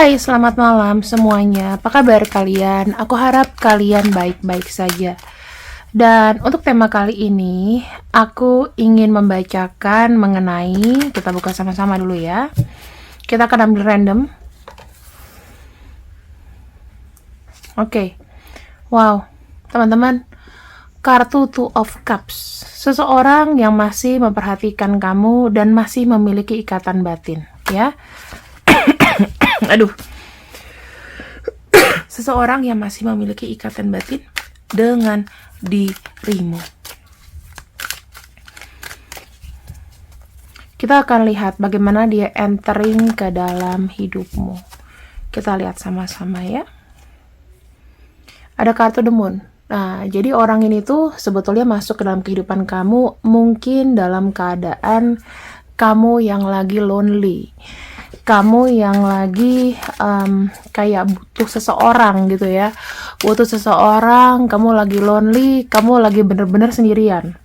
Hai, selamat malam semuanya. Apa kabar kalian? Aku harap kalian baik-baik saja. Dan untuk tema kali ini, aku ingin membacakan mengenai, kita buka sama-sama dulu ya. Kita akan ambil random. Oke. Wow, teman-teman, kartu Two of Cups. Seseorang yang masih memperhatikan kamu dan masih memiliki ikatan batin, ya. Aduh. Seseorang yang masih memiliki ikatan batin dengan dirimu. Kita akan lihat bagaimana dia entering ke dalam hidupmu. Kita lihat sama-sama ya. Ada kartu The Moon. Nah, jadi orang ini tuh sebetulnya masuk ke dalam kehidupan kamu mungkin dalam keadaan kamu yang lagi lonely. Kamu yang lagi kayak butuh seseorang gitu ya. Butuh seseorang, kamu lagi lonely, kamu lagi bener-bener sendirian.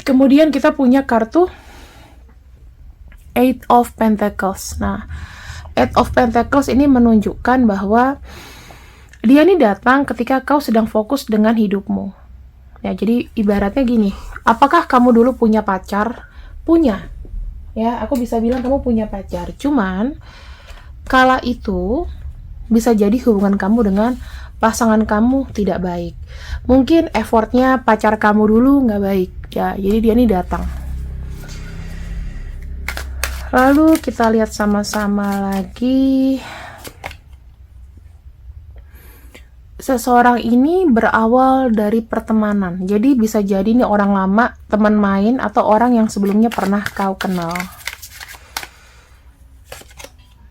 Kemudian kita punya kartu Eight of Pentacles. Nah, Eight of Pentacles ini menunjukkan bahwa dia ini datang ketika kau sedang fokus dengan hidupmu. Ya, jadi ibaratnya gini, apakah kamu dulu punya pacar? Punya. Ya, aku bisa bilang kamu punya pacar. Cuman, kala itu bisa jadi hubungan kamu dengan pasangan kamu tidak baik. Mungkin effortnya pacar kamu dulu nggak baik. Ya, jadi dia ini datang. Lalu kita lihat sama-sama lagi. Seseorang ini berawal dari pertemanan. Jadi bisa jadi nih orang lama, teman main, atau orang yang sebelumnya pernah kau kenal.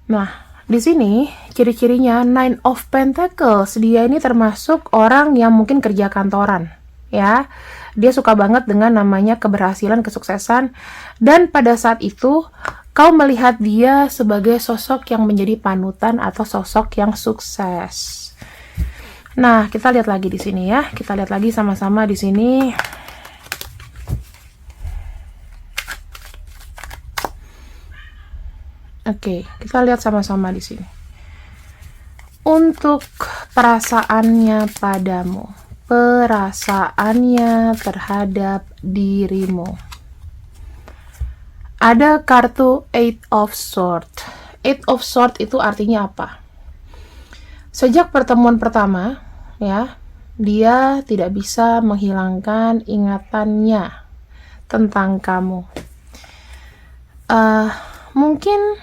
Nah, di sini ciri-cirinya Nine of Pentacles. Dia ini termasuk orang yang mungkin kerja kantoran, ya. Dia suka banget dengan namanya keberhasilan, kesuksesan, dan pada saat itu kau melihat dia sebagai sosok yang menjadi panutan atau sosok yang sukses. Nah, kita lihat lagi di sini ya. Kita lihat lagi sama-sama di sini. Oke, kita lihat sama-sama di sini. Untuk perasaannya padamu, perasaannya terhadap dirimu. Ada kartu Eight of Swords. Eight of Swords itu artinya apa? Sejak pertemuan pertama, ya, dia tidak bisa menghilangkan ingatannya tentang kamu. Mungkin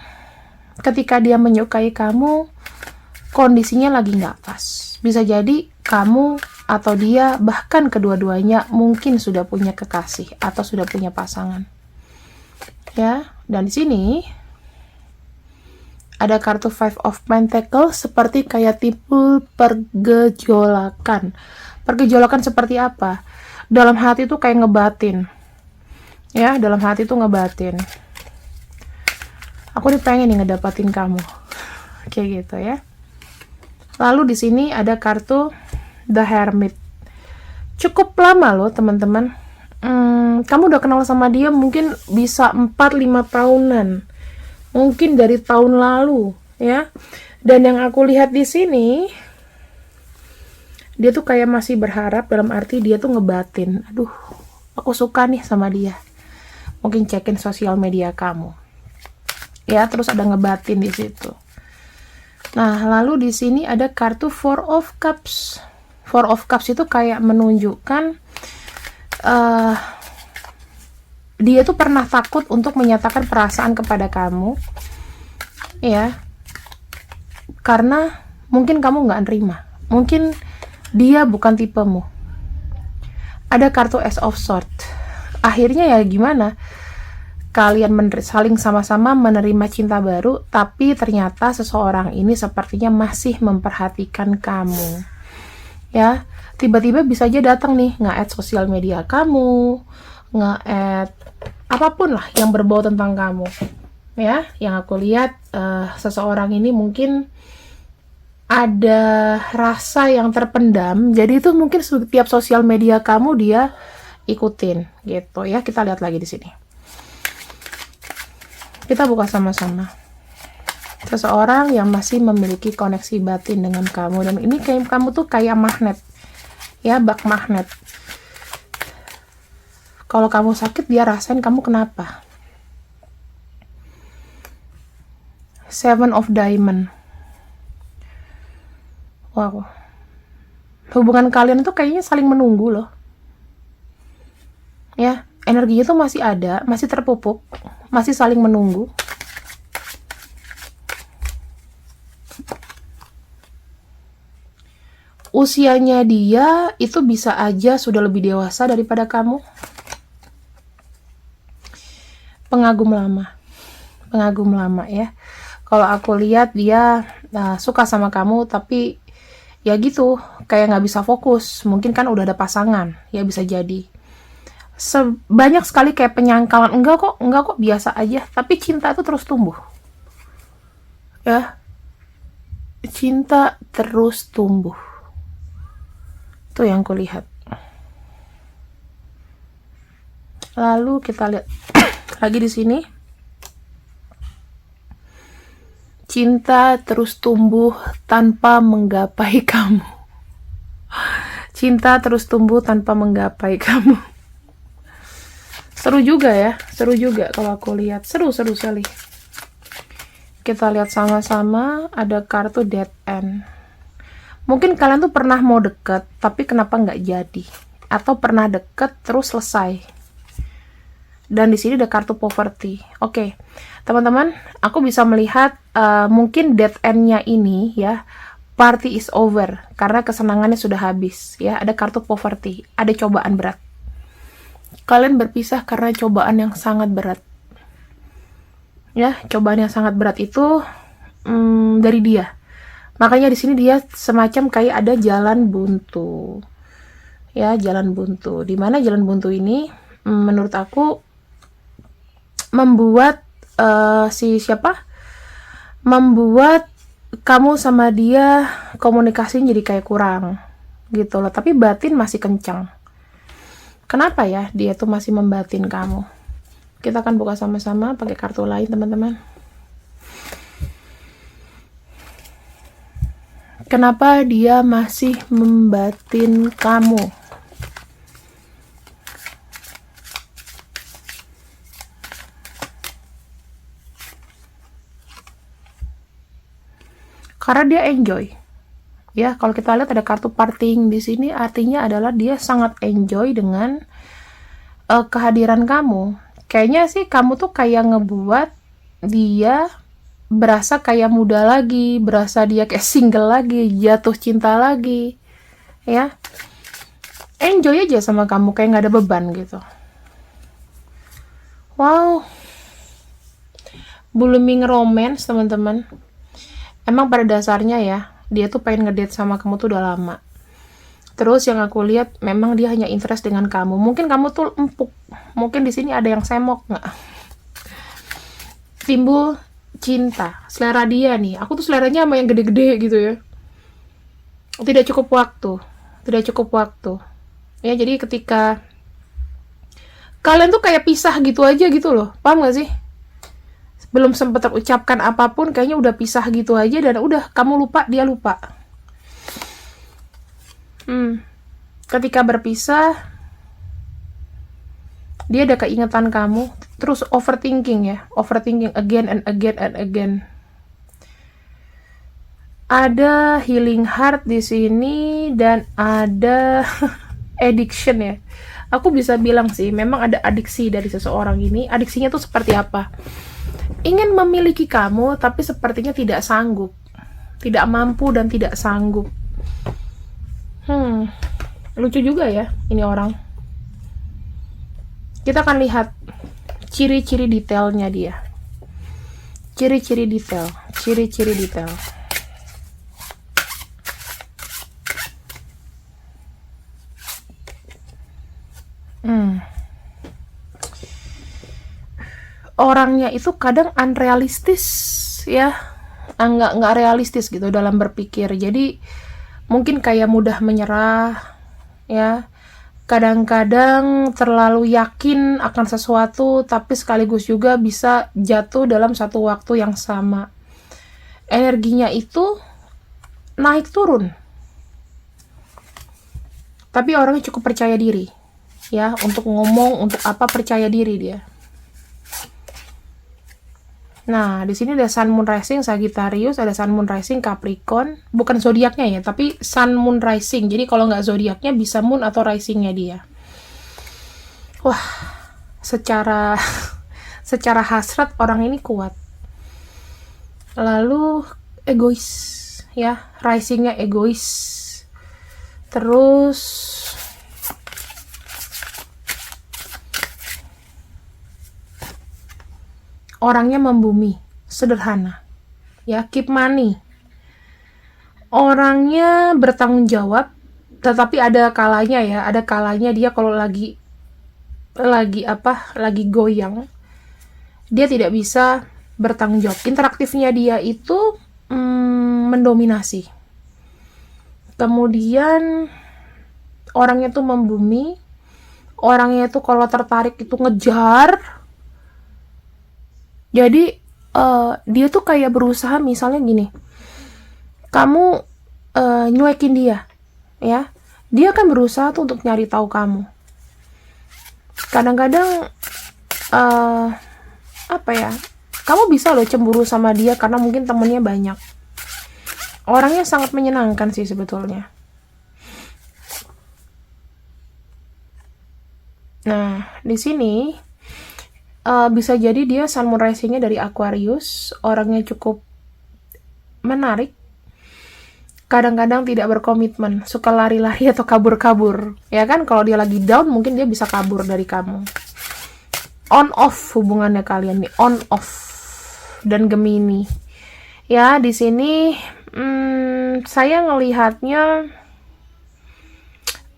ketika dia menyukai kamu, kondisinya lagi nggak pas. Bisa jadi kamu atau dia, bahkan kedua-duanya mungkin sudah punya kekasih atau sudah punya pasangan. Ya, dan di sini ada kartu Five of Pentacles seperti kayak tipe pergejolakan. Pergejolakan seperti apa? Dalam hati tuh kayak ngebatin. Ya, dalam hati tuh ngebatin. Aku nih pengen nih ngedapatin kamu. Kayak gitu ya. Lalu di sini ada kartu The Hermit. Cukup lama loh, teman-teman. Kamu udah kenal sama dia mungkin bisa 4-5 tahunan. Mungkin dari tahun lalu, ya. Dan yang aku lihat di sini, dia tuh kayak masih berharap, dalam arti dia tuh ngebatin. Aduh, aku suka nih sama dia. Mungkin cekin sosial media kamu. Ya, terus ada ngebatin di situ. Nah, lalu di sini ada kartu Four of Cups. Four of Cups itu kayak menunjukkan dia tuh pernah takut untuk menyatakan perasaan kepada kamu, ya, karena mungkin kamu nggak nerima, mungkin dia bukan tipemu. Ada kartu Ace of Swords. Akhirnya ya gimana? Kalian saling sama-sama menerima cinta baru, tapi ternyata seseorang ini sepertinya masih memperhatikan kamu. Ya, tiba-tiba bisa aja datang nih, nge-add sosial media kamu, nge-add apapun lah yang berbau tentang kamu. Ya, yang aku lihat seseorang ini mungkin ada rasa yang terpendam, jadi itu mungkin setiap sosial media kamu dia ikutin gitu ya. Kita lihat lagi di sini. Kita buka sama-sama. Seseorang yang masih memiliki koneksi batin dengan kamu, dan ini kayak kamu tuh kayak magnet, ya, bak magnet. Kalau kamu sakit, dia rasain kamu kenapa. Seven of Diamond. Wow. Hubungan kalian tuh kayaknya saling menunggu loh. Ya, energinya tuh masih ada, masih terpupuk, masih saling menunggu. Usianya dia itu bisa aja sudah lebih dewasa daripada kamu. Pengagum lama ya. Kalau aku lihat dia suka sama kamu, tapi ya gitu, kayak nggak bisa fokus. Mungkin kan udah ada pasangan, ya bisa jadi. Banyak sekali kayak penyangkalan, enggak kok, biasa aja. Tapi cinta itu terus tumbuh. Ya, cinta terus tumbuh. Itu yang kulihat. Lalu kita lihat lagi di sini. Cinta terus tumbuh tanpa menggapai kamu. Cinta terus tumbuh tanpa menggapai kamu. Seru juga ya, seru juga kalau aku lihat. Seru sekali. Kita lihat sama-sama, ada kartu dead end. Mungkin kalian tuh pernah mau deket, tapi kenapa nggak jadi? Atau pernah deket terus selesai. Dan di sini ada kartu poverty. Oke, teman-teman, aku bisa melihat mungkin dead end-nya ini ya, party is over karena kesenangannya sudah habis. Ya, ada kartu poverty, ada cobaan berat. Kalian berpisah karena cobaan yang sangat berat. Ya, cobaan yang sangat berat itu dari dia. Makanya di sini dia semacam kayak ada jalan buntu. Ya, jalan buntu. Di mana jalan buntu ini menurut aku membuat membuat kamu sama dia komunikasinya jadi kayak kurang gitu loh, tapi batin masih kencang. Kenapa ya dia tuh masih membatin kamu? Kita akan buka sama-sama pakai kartu lain, teman-teman. Kenapa dia masih membatin kamu? Karena dia enjoy. Ya, kalau kita lihat ada kartu parting di sini, artinya adalah dia sangat enjoy dengan kehadiran kamu. Kayaknya sih kamu tuh kayak ngebuat dia berasa kayak muda lagi, berasa dia kayak single lagi, jatuh cinta lagi. Ya. Enjoy aja sama kamu, kayak nggak ada beban gitu. Wow. Blooming romance, teman-teman. Emang pada dasarnya ya, dia tuh pengen ngedate sama kamu tuh udah lama. Terus yang aku lihat memang dia hanya interest dengan kamu. Mungkin kamu tuh empuk. Mungkin di sini ada yang semok nggak? Timbul cinta, selera dia nih. Aku tuh seleranya sama yang gede-gede gitu ya. Tidak cukup waktu. Ya, jadi ketika kalian tuh kayak pisah gitu aja gitu loh. Paham gak sih? Belum sempat terucapkan apapun, kayaknya udah pisah gitu aja, dan udah kamu lupa, dia lupa. Ketika berpisah, dia ada keingetan kamu, terus overthinking again and again. Ada healing heart di sini dan ada addiction ya. Aku bisa bilang sih, memang ada adiksi dari seseorang ini. Adiksinya tuh seperti apa? Ingin memiliki kamu, tapi sepertinya tidak sanggup, tidak mampu dan tidak sanggup. Lucu juga ya ini orang. Kita akan lihat ciri-ciri detailnya dia. Ciri-ciri detail. Orangnya itu kadang unrealistis ya, nggak realistis gitu dalam berpikir. Jadi mungkin kayak mudah menyerah ya. Kadang-kadang terlalu yakin akan sesuatu, tapi sekaligus juga bisa jatuh dalam satu waktu yang sama. energinya itu naik turun. Tapi orangnya cukup percaya diri, ya, untuk ngomong, untuk apa, percaya diri dia. Nah, di sini ada Sun Moon Rising Sagittarius, ada Sun Moon Rising Capricorn, bukan zodiaknya ya, tapi Sun Moon Rising. Jadi kalau nggak zodiaknya bisa Moon atau Risingnya dia. Wah, secara secara hasrat orang ini kuat. Lalu egois, ya, Risingnya egois. Terus orangnya membumi, sederhana, ya, keep money. Orangnya bertanggung jawab, tetapi ada kalanya ya, ada kalanya dia kalau lagi goyang, dia tidak bisa bertanggung jawab. Interaktifnya dia itu mendominasi. Kemudian orangnya tuh membumi, orangnya tuh kalau tertarik itu ngejar. Jadi dia tuh kayak berusaha, misalnya gini, kamu nyuekin dia, ya, dia akan berusaha tuh untuk nyari tahu kamu. Kadang-kadang apa ya, kamu bisa loh cemburu sama dia karena mungkin temennya banyak. Orangnya sangat menyenangkan sih sebetulnya. Nah, di sini bisa jadi dia Sun Moon Rising-nya dari Aquarius, orangnya cukup menarik. Kadang-kadang tidak berkomitmen, suka lari-lari atau kabur-kabur. Ya kan, kalau dia lagi down mungkin dia bisa kabur dari kamu. On off hubungannya kalian nih, on off. Dan Gemini. Ya, di sini saya ngelihatnya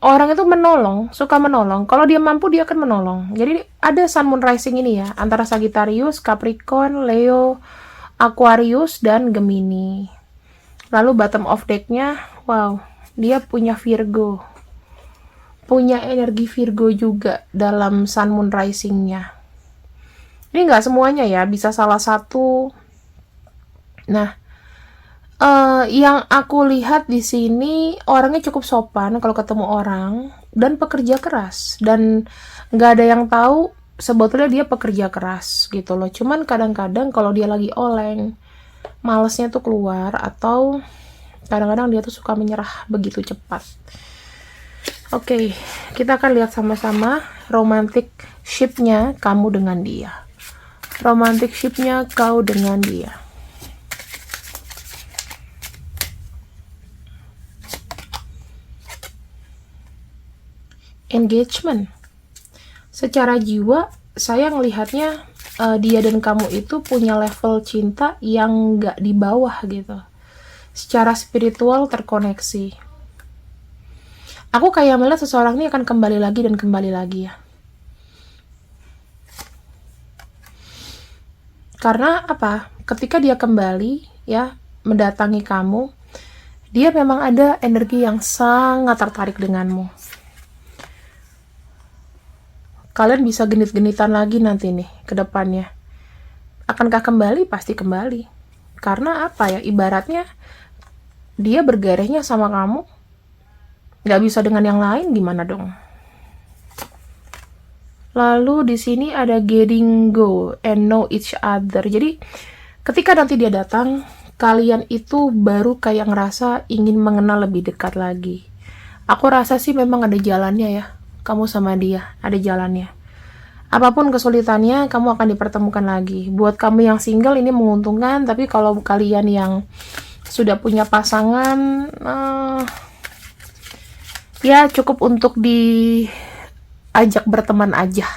orang itu menolong, suka menolong. Kalau dia mampu, dia akan menolong. Jadi ada Sun Moon Rising ini ya, antara Sagittarius, Capricorn, Leo, Aquarius, dan Gemini. Lalu bottom of deck-nya, wow, dia punya Virgo. Punya energi Virgo juga dalam Sun Moon Rising-nya. Ini nggak semuanya ya, bisa salah satu. Nah, yang aku lihat di sini orangnya cukup sopan kalau ketemu orang dan pekerja keras, dan nggak ada yang tahu sebetulnya dia pekerja keras gitu loh. Cuman kadang-kadang kalau dia lagi oleng, malesnya tuh keluar, atau kadang-kadang dia tuh suka menyerah begitu cepat. Oke, kita akan lihat sama-sama romantic ship-nya kamu dengan dia. Romantic ship-nya kau dengan dia. Engagement. Secara jiwa, saya ngelihatnya dia dan kamu itu punya level cinta yang nggak di bawah gitu. Secara spiritual terkoneksi. Aku kayak melihat seseorang ini akan kembali lagi dan kembali lagi ya. Karena apa? Ketika dia kembali ya, mendatangi kamu, dia memang ada energi yang sangat tertarik denganmu. Kalian bisa genit-genitan lagi nanti nih ke depannya. Akankah kembali? Pasti kembali. Karena apa ya? Ibaratnya dia bergarehnya sama kamu, nggak bisa dengan yang lain, gimana dong? Lalu di sini ada getting go and know each other. Jadi ketika nanti dia datang, kalian itu baru kayak ngerasa ingin mengenal lebih dekat lagi. Aku rasa sih memang ada jalannya ya. Kamu sama dia ada jalannya. Apapun kesulitannya, kamu akan dipertemukan lagi. Buat kamu yang single ini menguntungkan, tapi kalau kalian yang sudah punya pasangan, ya cukup untuk diajak berteman aja,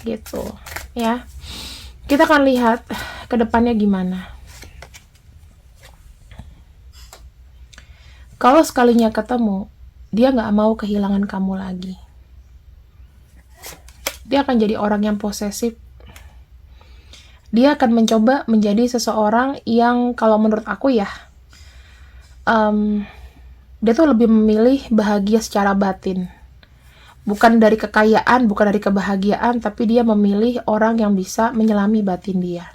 gitu ya. Kita akan lihat ke depannya gimana. Kalau sekalinya ketemu, dia nggak mau kehilangan kamu lagi. Dia akan jadi orang yang posesif. Dia akan mencoba menjadi seseorang yang, kalau menurut aku ya, dia tuh lebih memilih bahagia secara batin. Bukan dari kekayaan, bukan dari kebahagiaan, tapi dia memilih orang yang bisa menyelami batin dia.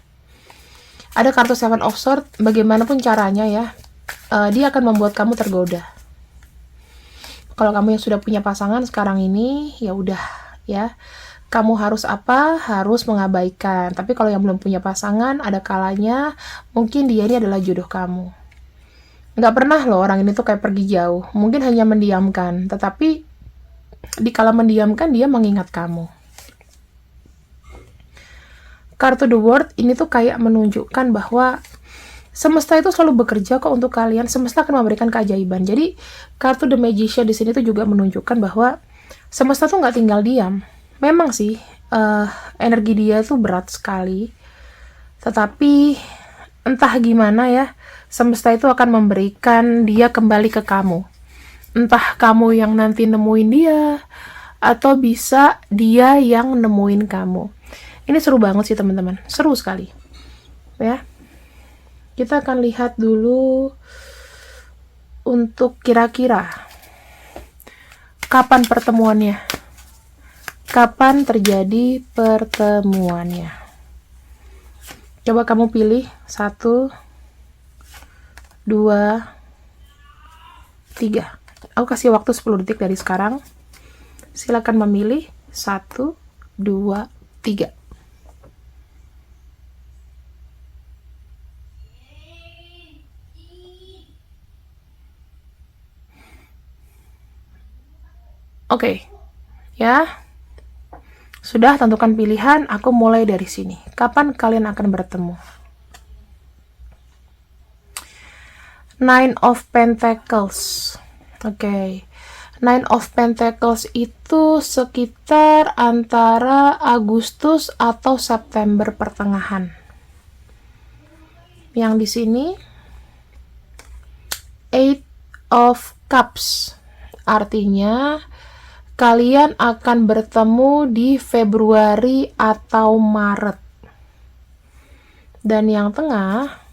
Ada kartu Seven of Swords, bagaimanapun caranya ya, dia akan membuat kamu tergoda. Kalau kamu yang sudah punya pasangan sekarang ini, ya udah ya. Kamu harus apa? Harus mengabaikan. Tapi kalau yang belum punya pasangan, ada kalanya mungkin dia ini adalah jodoh kamu. Nggak pernah loh orang ini tuh kayak pergi jauh. Mungkin hanya mendiamkan. Tetapi dikala mendiamkan, dia mengingat kamu. Kartu The World ini tuh kayak menunjukkan bahwa semesta itu selalu bekerja kok untuk kalian. Semesta akan memberikan keajaiban. Jadi kartu The Magician di sini tuh juga menunjukkan bahwa semesta tuh nggak tinggal diam. Memang sih energi dia tuh berat sekali. Tetapi entah gimana ya, semesta itu akan memberikan dia kembali ke kamu. Entah kamu yang nanti nemuin dia, atau bisa dia yang nemuin kamu. Ini seru banget sih teman-teman, seru sekali. Ya. Kita akan lihat dulu untuk kira-kira kapan pertemuannya. Kapan terjadi pertemuannya? Coba kamu pilih 1, 2, 3. Aku kasih waktu 10 detik dari sekarang. Silakan memilih 1, 2, 3. Oke, ya. Sudah tentukan pilihan, aku mulai dari sini. Kapan kalian akan bertemu? Nine of Pentacles. Oke. Nine of Pentacles itu sekitar antara Agustus atau September pertengahan. Yang di sini Eight of Cups. Artinya kalian akan bertemu di Februari atau Maret. Dan yang tengah,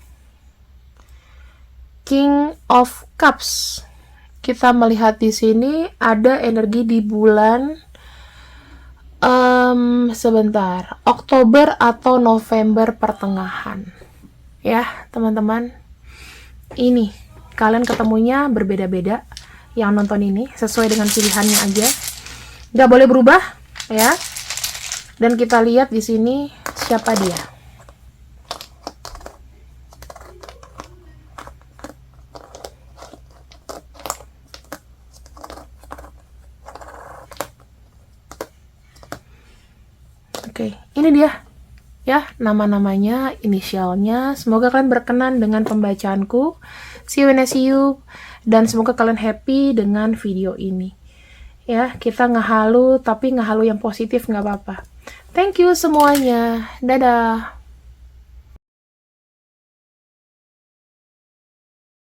King of Cups. Kita melihat di sini ada energi di bulan sebentar, Oktober atau November pertengahan. Ya, teman-teman. Ini, kalian ketemunya berbeda-beda. Yang nonton ini sesuai dengan pilihannya aja. Nggak boleh berubah, ya. Dan kita lihat di sini siapa dia. Oke, ini dia. Ya, nama-namanya, inisialnya. Semoga kalian berkenan dengan pembacaanku. See you when I see you. Dan semoga kalian happy dengan video ini. Ya, kita ngehalu, tapi ngehalu yang positif nggak apa-apa. Thank you semuanya. Dadah.